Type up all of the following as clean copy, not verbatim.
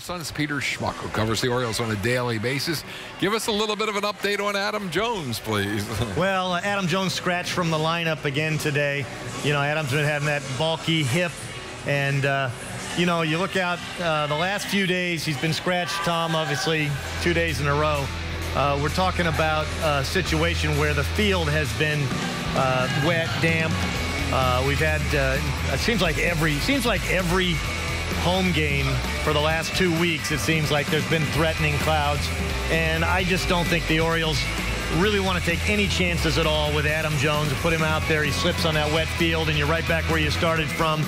Sun's Peter Schmuck, who covers the Orioles on a daily basis. Give us a little bit of an update on Adam Jones, please. Well, Adam Jones scratched from the lineup again today. You know, Adam's been having that bulky hip, and you know, you look out the last few days, he's been scratched, Tom, obviously 2 days in a row. We're talking about a situation where the field has been wet, damp. We've had it seems like every home game for the last 2 weeks, it seems like there's been threatening clouds, and I just don't think the Orioles really want to take any chances at all with Adam Jones. Put him out there, he slips on that wet field, and you're right back where you started from.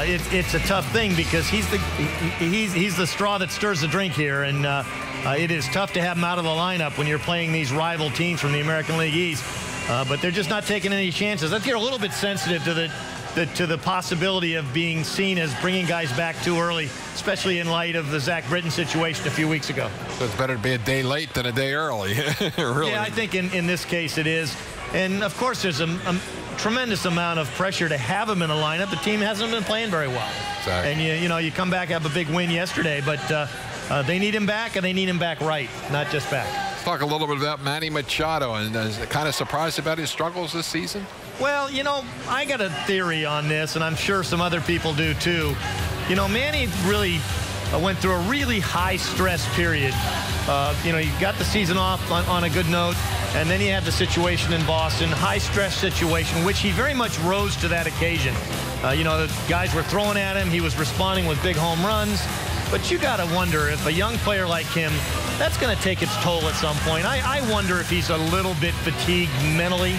It's a tough thing because he's the straw that stirs the drink here, and it is tough to have him out of the lineup when you're playing these rival teams from the American League East. But they're just not taking any chances. Let's get a little bit sensitive to the possibility of being seen as bringing guys back too early, especially in light of the Zach Britton situation a few weeks ago. So it's better to be a day late than a day early. Really. Yeah, I think in this case it is. And, of course, there's a tremendous amount of pressure to have him in the lineup. The team hasn't been playing very well. Exactly. And, you know, you come back, have a big win yesterday, but they need him back, and they need him back right, not just back. Let's talk a little bit about Manny Machado, and kind of surprised about his struggles this season? Well, you know, I got a theory on this, and I'm sure some other people do too. You know, Manny really went through a really high-stress period. You know, you got the season off on a good note, and then you had the situation in Boston, high-stress situation, which he very much rose to that occasion. You know, the guys were throwing at him. He was responding with big home runs. But you got to wonder if a young player like him, that's going to take its toll at some point. I wonder if he's a little bit fatigued mentally.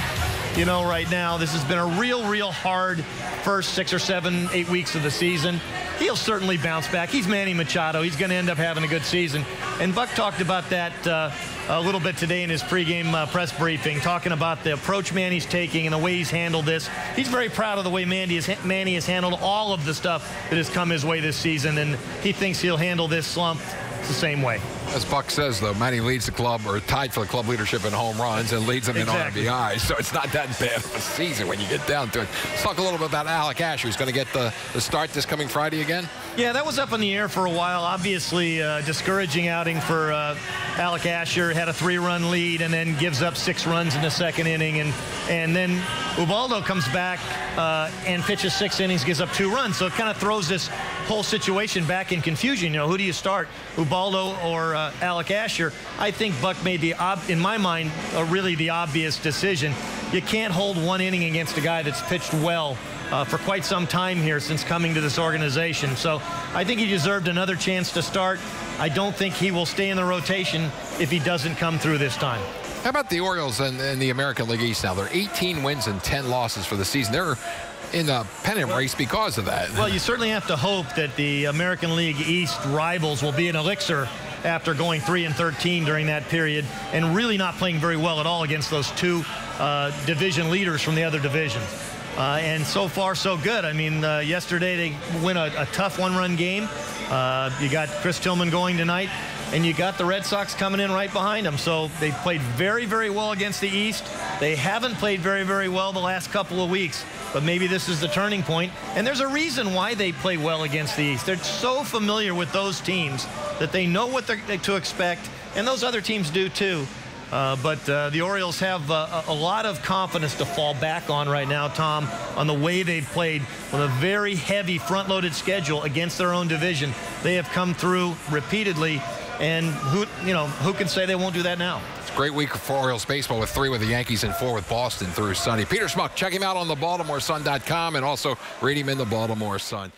You know, right now, this has been a real hard first 6 or 7, 8 weeks of the season. He'll certainly bounce back. He's Manny Machado. He's going to end up having a good season. And Buck talked about that a little bit today in his pregame press briefing, talking about the approach Manny's taking and the way he's handled this. He's very proud of the way Manny has handled all of the stuff that has come his way this season, and he thinks he'll handle this slump the same way. As Buck says, though, Manny leads the club, or tied for the club leadership in home runs, and leads them in RBIs, so it's not that bad of a season when you get down to it. Let's talk a little bit about Alec Asher. He's going to get the start this coming Friday again? Yeah, that was up in the air for a while. Obviously, discouraging outing for Alec Asher. Had a 3-run lead and then gives up 6 runs in the second inning. And then Ubaldo comes back and pitches 6 innings, gives up 2 runs. So it kind of throws this whole situation back in confusion. You know, who do you start, Ubaldo or Alec Asher? I think Buck made in my mind, really the obvious decision. You can't hold 1 inning against a guy that's pitched well for quite some time here since coming to this organization. So I think he deserved another chance to start. I don't think he will stay in the rotation if he doesn't come through this time. How about the Orioles in the American League East now? They're 18 wins and 10 losses for the season. They're in the pennant race because of that. Well, you certainly have to hope that the American League East rivals will be an elixir after going 3-13 during that period and really not playing very well at all against those 2 division leaders from the other divisions. And so far, so good. I mean, yesterday they win a tough 1-run game. You got Chris Tillman going tonight, and you got the Red Sox coming in right behind them. So they played very well against the East. They haven't played very well the last couple of weeks, but maybe this is the turning point. And there's a reason why they play well against the East. They're so familiar with those teams that they know what to expect, and those other teams do too. But the Orioles have a lot of confidence to fall back on right now, Tom, on the way they've played with a very heavy front-loaded schedule against their own division. They have come through repeatedly, and who can say they won't do that now? It's a great week for Orioles baseball with 3 with the Yankees and 4 with Boston through Sunday. Peter Schmuck, check him out on the BaltimoreSun.com and also read him in the Baltimore Sun.